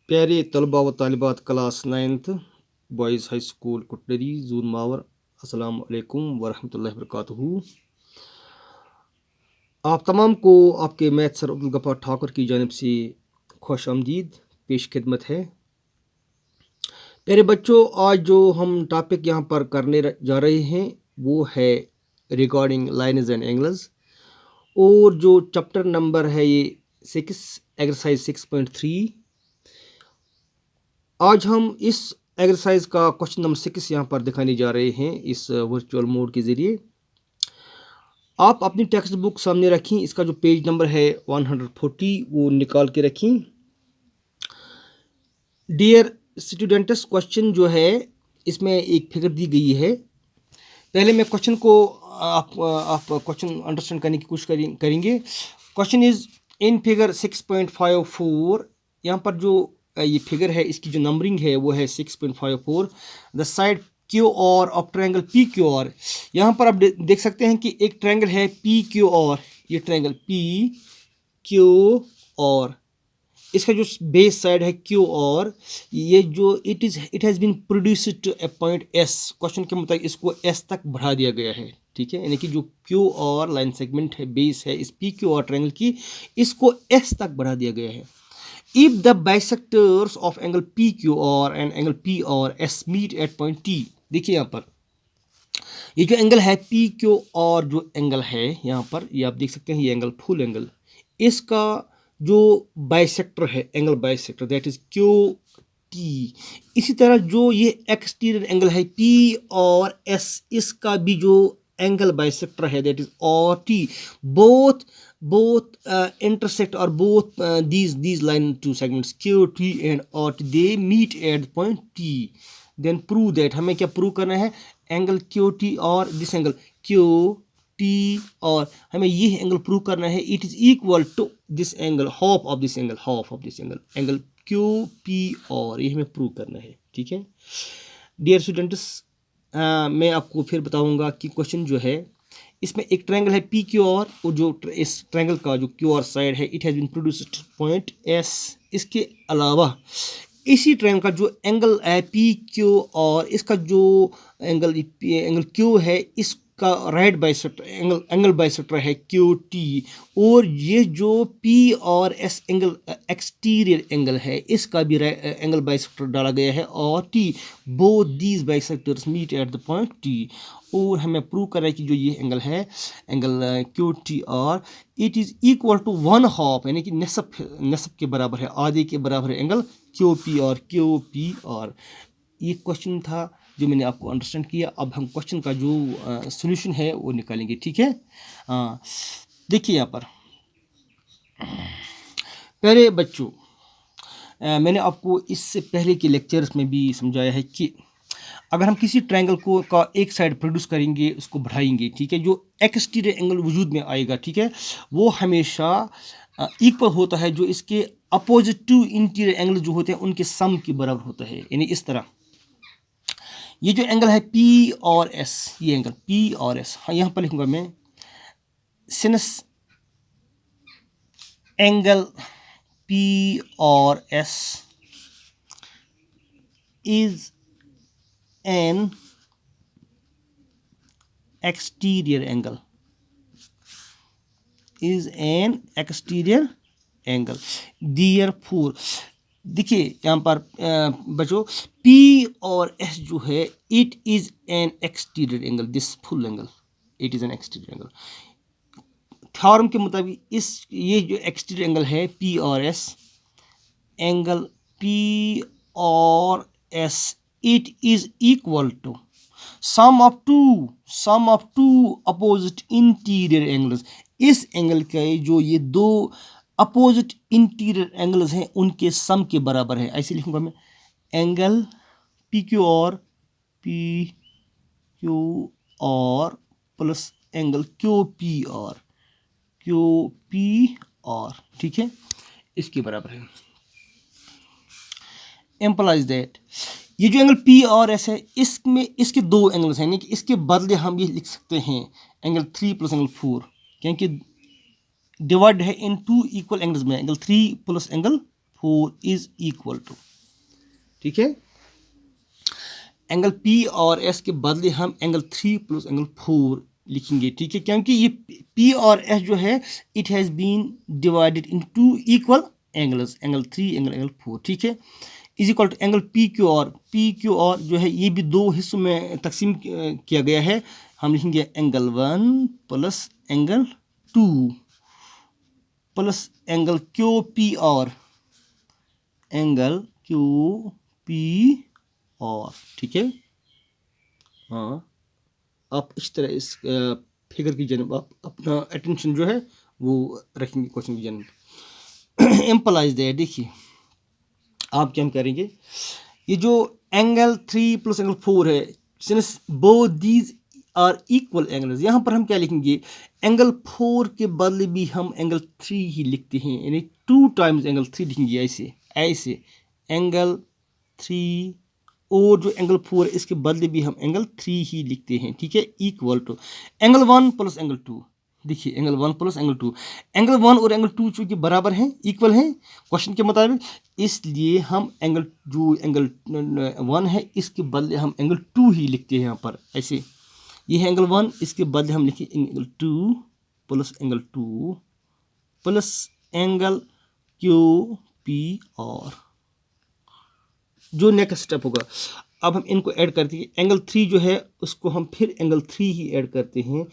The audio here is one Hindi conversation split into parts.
प्यारे तलबा व तालिबात class 9th boys high school Kutnari जून मावर अस्सलाम वालेकुम वरहमतुल्लाहि वबरकातुहू। आप तमाम को आपके मैथ सर अब्दुल गफ्फार ठाकुर की जानिब से खुश आमदीद पेश खिदमत है। प्यारे बच्चों, आज जो हम टॉपिक यहाँ पर करने जा रहे हैं वो है रिगार्डिंग लाइन्स एंड एंगल्स, और जो चैप्टर नंबर है ये 6 एक्सरसाइज 6.3। आज हम इस एक्सरसाइज का क्वेश्चन नंबर 6 यहाँ पर दिखाने जा रहे हैं इस वर्चुअल मोड के ज़रिए। आप अपनी टेक्स्ट बुक सामने रखें, इसका जो पेज नंबर है 140 वो निकाल के रखें। डियर स्टूडेंट्स, क्वेश्चन जो है इसमें एक फिगर दी गई है। पहले मैं क्वेश्चन को आप क्वेश्चन अंडरस्टैंड करने की कोशिश करेंगे। Question is in figure 6.54। यहाँ पर जो ये फिगर है इसकी जो नंबरिंग है वो है 6.54। द साइड क्यू और of triangle P Q R. यहाँ पर आप देख सकते हैं कि एक ट्रायंगल है पी क्यू आर, ये ट्रायंगल पी क्यू और इसका जो बेस साइड है क्यू और ये जो it has been produced to a point S. Question के मुताबिक इसको एस तक बढ़ा दिया गया है, ठीक है। यानी कि जो क्यू और लाइन सेगमेंट है, बेस है इस पी क्यू और ट्रायंगल की, इसको एस तक बढ़ा दिया गया है। If the bisectors of angle P Q R and angle P R S meet at point T. देखिए यहाँ पर ये जो एंगल है पी क्यू और जो एंगल है यहाँ पर, ये आप देख सकते हैं, ये एंगल फुल एंगल, इसका जो बाइसेक्टर है, angle bisector, that is Q T. इसी तरह जो ये एक्सटीरियर एंगल है पी और एस, इसका भी जो एंगल बाइसेक्टर है दैट इज और T. both intersect or both these line two segments QT and RT, they meet at the point T. then prove that, हमें क्या प्रूव करना है, angle QT R this angle QT R हमें ये एंगल प्रूव करना है, it is equal to this angle, half of this angle, angle QP R ये हमें प्रूव करना है, ठीक है। डियर स्टूडेंट्स, मैं आपको फिर बताऊंगा कि क्वेश्चन जो है इसमें एक ट्रायंगल है पी क्यू आर और जो इस ट्रायंगल का जो क्यू आर साइड है it has been produced point S. इसके अलावा इसी ट्रायंगल का जो एंगल है पी क्यू और इसका जो एंगल क्यू है, इसका राइट बाइसेक्टर एंगल बाइसेक्टर है क्यू टी। और ये जो P R S angle exterior angle है, इसका भी एंगल बाइसेक्टर डाला गया है और T. Both these bisectors meet at the point T. और हमें प्रूव कर रहा है कि जो ये एंगल है, angle Q T R, it is equal to 1/2, यानी कि नसब के बराबर है, आधे के बराबर है एंगल क्यू पी आर। ये क्वेश्चन था जो मैंने आपको अंडरस्टैंड किया। अब हम क्वेश्चन का जो सॉल्यूशन है वो निकालेंगे, ठीक है। देखिए यहाँ पर पहले बच्चों, मैंने आपको इससे पहले के लेक्चर्स में भी समझाया है कि अगर हम किसी ट्रायंगल को का एक साइड प्रोड्यूस करेंगे, उसको बढ़ाएंगे, ठीक है, जो एक्सटीरियर एंगल वजूद में आएगा, ठीक है, वो हमेशा इक्वल होता है जो इसके अपोजिट टू इंटीरियर एंगल जो होते हैं उनके सम के बराबर होता है। यानी इस तरह ये जो एंगल है पी और एस, ये एंगल पी और एस, हाँ यहाँ पर लिखूंगा मैं, since angle P R S is an exterior angle, therefore देखिए यहाँ पर बच्चों P और S जो है it is an exterior angle, this full angle it is an exterior angle. Theorem के मुताबिक ये जो एक्सटीरियर एंगल है P और S, एंगल P और S, it is equal to sum of two opposite interior angles। इस एंगल के जो ये दो अपोजिट इंटीरियर एंगल्स हैं उनके सम के बराबर है। ऐसे लिखूंगा मैं, एंगल पी क्यू और plus angle Q P are, ठीक है, इसके बराबर है। एम्प्लाइज दैट ये जो एंगल पी और एस है, इसमें इसके दो एंगल्स हैं, यानी कि इसके बदले हम ये लिख सकते हैं एंगल 3 प्लस एंगल 4, क्योंकि डिवाइड है इन टू इक्वल एंगल्स में, angle 3 plus angle 4 is equal to, ठीक है, एंगल P और S के बदले हम एंगल 3 प्लस एंगल 4 लिखेंगे, ठीक है, क्योंकि ये P और S जो है it has been divided in two equal angles, angle 3 angle 4, ठीक है, is equal to angle P Q R जो है ये भी दो हिस्सों में तकसीम किया गया है। हम लिखेंगे angle 1 plus angle 2 plus angle Q P are, angle Q P are, ठीक है। हाँ, आप इस तरह इस फिगर की जानब आप अपना अटेंशन जो है वो रखेंगे क्वेश्चन की जानब। एम्पलाइज दैट, देखिए आप क्या करेंगे, ये जो एंगल 3 प्लस एंगल 4 है, since both these are equal angles, यहाँ पर हम क्या लिखेंगे, एंगल 4 के बदले भी हम एंगल 3 ही लिखते हैं, यानी 2 टाइम्स एंगल 3 लिखेंगे, ऐसे ऐसे एंगल 3 और जो एंगल 4 है इसके बदले भी हम एंगल 3 ही लिखते हैं, ठीक है, equal to angle 1 plus angle 2। देखिए एंगल 1 प्लस एंगल 2, एंगल 1 और एंगल 2 चूंकि बराबर हैं, इक्वल हैं क्वेश्चन के मुताबिक, इसलिए हम एंगल 1 है इसके बदले हम एंगल 2 ही लिखते हैं यहाँ पर, ऐसे ये है एंगल 1, इसके बदले हम लिखे angle 2 plus angle 2 plus angle Q P are. जो नेक्स्ट स्टेप होगा, अब हम इनको ऐड करते हैं, एंगल 3 जो है उसको हम फिर एंगल 3 ही ऐड करते हैं,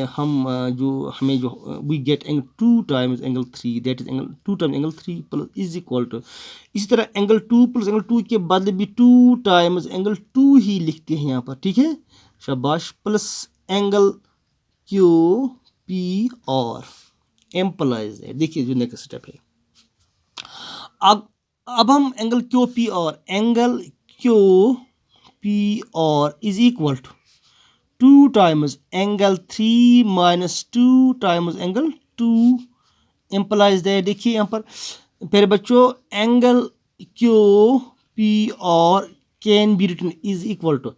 हम जो हमें जो we get angle 2 times angle 3, that is angle 2 times angle 3 plus is equal to, इसी तरह एंगल 2 प्लस एंगल 2 के बदले भी 2 टाइम्स एंगल 2 ही लिखते हैं यहाँ पर, ठीक है, शाबाश, plus angle Q P R, implies है। देखिए जो नेक्स्ट स्टेप है, अब हम angle Q P R is equal to 2 times angle 3 minus 2 times angle 2, implies that. देखिए यहाँ पर प्यारे बच्चों, angle Q P R can be written is equal to,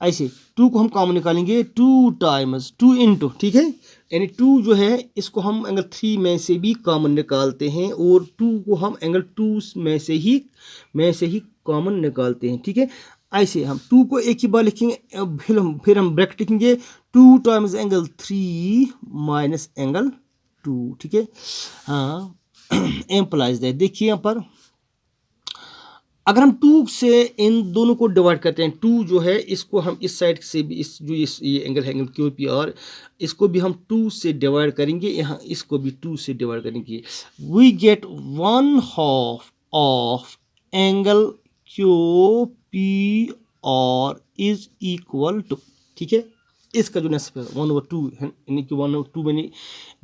ऐसे 2 को हम कॉमन निकालेंगे, 2 टाइम्स 2 इंटू, ठीक है, यानी 2 जो है इसको हम एंगल 3 में से भी कॉमन निकालते हैं और 2 को हम एंगल 2 में से ही कॉमन निकालते हैं, ठीक है, ऐसे हम 2 को एक ही बार लिखेंगे, फिर हम ब्रैकेट लिखेंगे 2 टाइम्स एंगल 3 माइनस एंगल 2, ठीक है, हाँ, एम्पलाइज दैट। देखिए यहाँ पर अगर हम 2 से इन दोनों को डिवाइड करते हैं, 2 जो है इसको हम इस साइड से भी ये एंगल है एंगल क्यू पी आर, इसको भी हम 2 से डिवाइड करेंगे, यहाँ इसको भी 2 से डिवाइड करेंगे, we get 1/2 of angle Q P R is equal to, ठीक है, इसका जो नेक्स्ट 1/2 है, यानी कि 1/2 यानी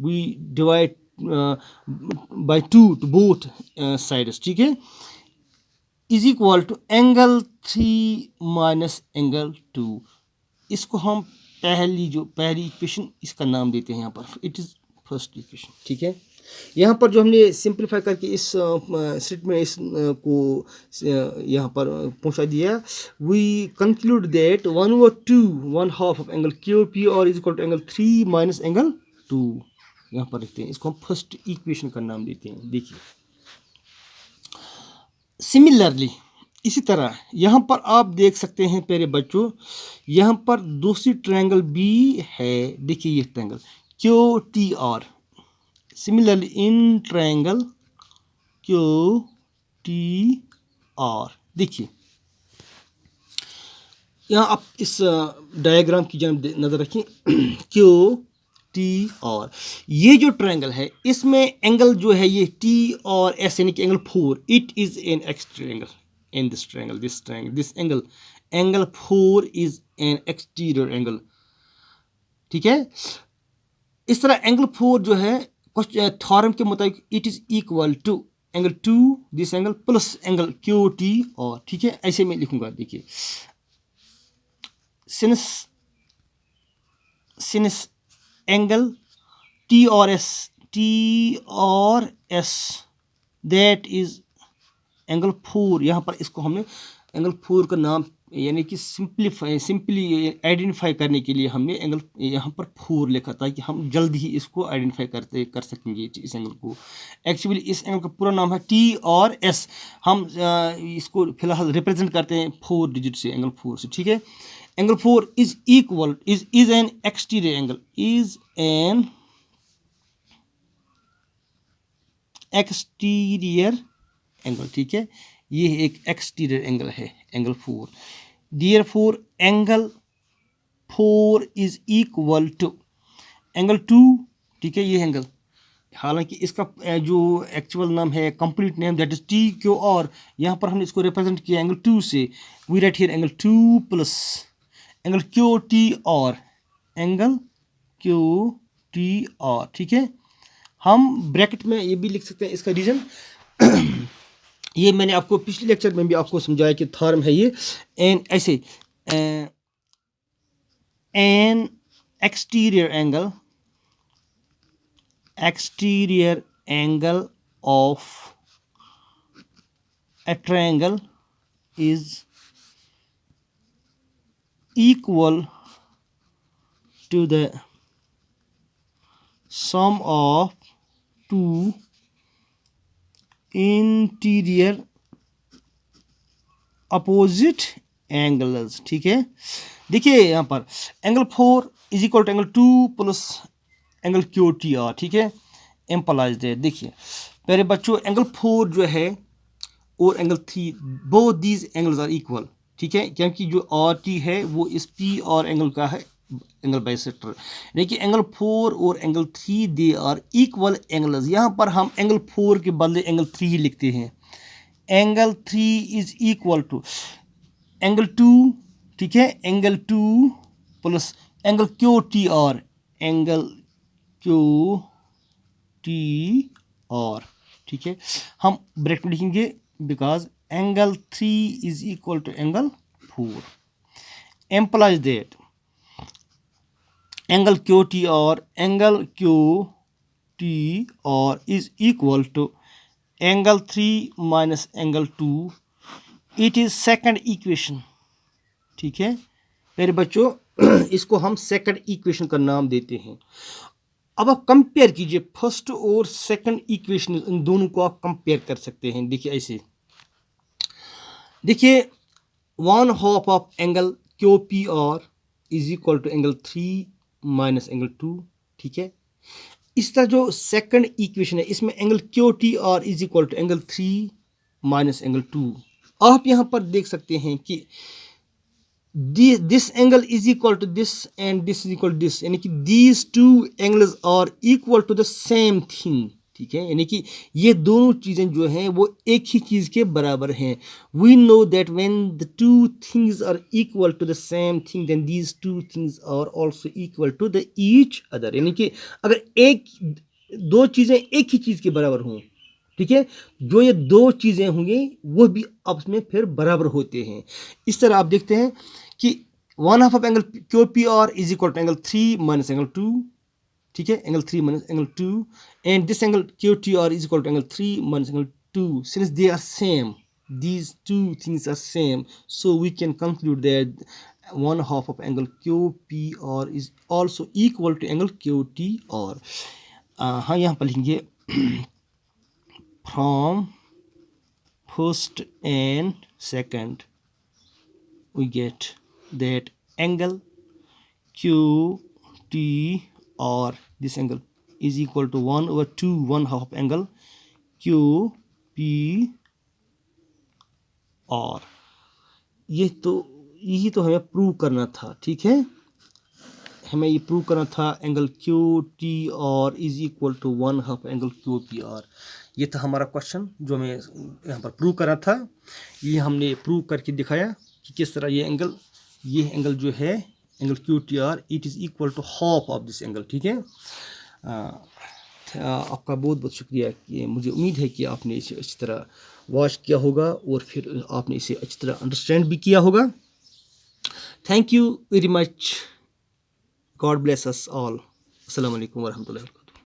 we divide by 2 to both sides, ठीक है, is equal to angle 3 minus angle 2। इसको हम पहली इक्वेशन इसका नाम देते हैं यहाँ पर, इट इज़ फर्स्ट इक्वेशन, ठीक है। यहाँ पर जो हमने सिंप्लीफाई करके इस स्टेट में इस को यहाँ पर पहुँचा दिया, we conclude that 1/2 of angle Q P R is equal to angle 3 minus angle 2, यहाँ पर लिखते हैं, इसको हम फर्स्ट इक्वेशन का नाम देते हैं। देखिए सिमिलरली इसी तरह यहाँ पर आप देख सकते हैं प्यारे बच्चों, यहाँ पर दूसरी ट्रायंगल भी है, देखिए ये triangle Q T are, similarly in triangle Q T are, देखिए यहाँ आप इस डायग्राम की जानब नज़र रखें, क्यू टी आर, ये जो ट्रायंगल है इसमें एंगल जो है ये टी और एस यानी कि angle 4, it is an x triangle in this triangle, this angle 4 is an exterior angle, ठीक है। इस तरह एंगल 4 जो है थ्योरम के मुताबिक it is equal to angle 2 this angle plus angle Q T R, ठीक है, ऐसे मैं लिखूंगा। देखिए सिंस एंगल टी और एस दैट इज एंगल 4, यहाँ पर इसको हमने एंगल 4 का नाम यानी कि सिंपली आइडेंटिफाई करने के लिए हमने एंगल यहाँ पर 4 लिखा, ताकि हम जल्दी ही इसको आइडेंटिफाई कर सकेंगे इस एंगल को। एक्चुअली इस एंगल का पूरा नाम है टी और एस। हम इसको फिलहाल रिप्रेजेंट करते हैं 4 डिजिट से, एंगल 4 से, ठीक है। Angle 4 is equal is an exterior angle, is an exterior angle, ठीक है। ये एक एक्सटीरियर एंगल है, angle 4। Therefore angle 4 is equal to angle 2, ठीक है। ये एंगल, हालांकि इसका जो एक्चुअल नाम है, complete name, that is T Q R, यहाँ पर हमने इसको रिप्रेजेंट किया एंगल 2 से। We write here angle 2 plus angle Q T R, angle Q T R, ठीक है। हम ब्रैकेट में ये भी लिख सकते हैं इसका रीजन। ये मैंने आपको पिछले लेक्चर में भी आपको समझाया कि थॉर्म है ये, एन ऐसे N exterior angle of a triangle is equal to the sum of two interior opposite angles, ठीक है। देखिए यहाँ पर angle 4 is equal to angle 2 plus angle Q T R, ठीक है, एम्पलाइज दैट। देखिए मेरे बच्चों, एंगल 4 जो है और angle 3, both these angles are equal, ठीक है, क्योंकि जो आर टी है वो इस पी और एंगल का है, एंगल बाइसेक्टर। देखिए एंगल 4 और angle 3 they are equal angles. यहाँ पर हम एंगल 4 के बदले एंगल 3 लिखते हैं। Angle 3 is equal to angle 2, ठीक है, angle 2 plus angle Q T R, angle Q T R, ठीक है। हम ब्रैकेट में लिखेंगे because angle 3 is equal to angle 4, implies that angle QTR is equal to angle 3 minus angle 2. It is second equation, ठीक है मेरे बच्चों। इसको हम सेकंड इक्वेशन का नाम देते हैं। अब आप कंपेयर कीजिए फर्स्ट और सेकंड इक्वेशन, इन दोनों को आप कंपेयर कर सकते हैं। देखिए ऐसे, देखिए 1/2 of angle Q P R is equal to angle 3 minus angle 2, ठीक है। इस तरह जो सेकंड इक्वेशन है, इसमें angle Q T R is equal to angle 3 minus angle 2। आप यहाँ पर देख सकते हैं कि this angle is equal to this and this is equal to this, यानी कि these two angles are equal to the same thing, ठीक है। यानी कि ये दोनों चीज़ें जो हैं वो एक ही चीज़ के बराबर हैं। We know that when the two things are equal to the same thing, then these two things are also equal to the each other. यानी कि अगर दो चीज़ें एक ही चीज़ के बराबर हों, ठीक है, जो ये दो चीज़ें होंगी वो भी आपस में फिर बराबर होते हैं। इस तरह आप देखते हैं कि 1/2 of angle Q P R is equal to angle 3 minus angle 2, ठीक है, angle 3 minus angle 2, and this angle Q T R is equal to angle 3 minus angle 2। Since they are same, these two things are same, so we can conclude that 1/2 of angle QPR is also equal to angle QTR. हाँ, यहाँ पर लिखेंगे from first and second we get that angle QTR, this angle is equal to 1/2 1/2 of angle QPR। यही तो हमें प्रूव करना था, ठीक है। हमें ये प्रूव करना था angle QTR is equal to 1/2 angle QPR। ये था हमारा क्वेश्चन जो हमें यहाँ पर प्रूव करना था। ये हमने प्रूव करके दिखाया कि किस तरह ये एंगल जो है angle QTR, it is equal to half of this angle, ठीक है। आपका बहुत बहुत शुक्रिया। कि मुझे उम्मीद है कि आपने इसे अच्छी तरह वॉच किया होगा और फिर आपने इसे अच्छी तरह अंडरस्टैंड भी किया होगा। Thank you very much. God bless us all. अस्सलाम वालेकुम वरहमतुल्लाह।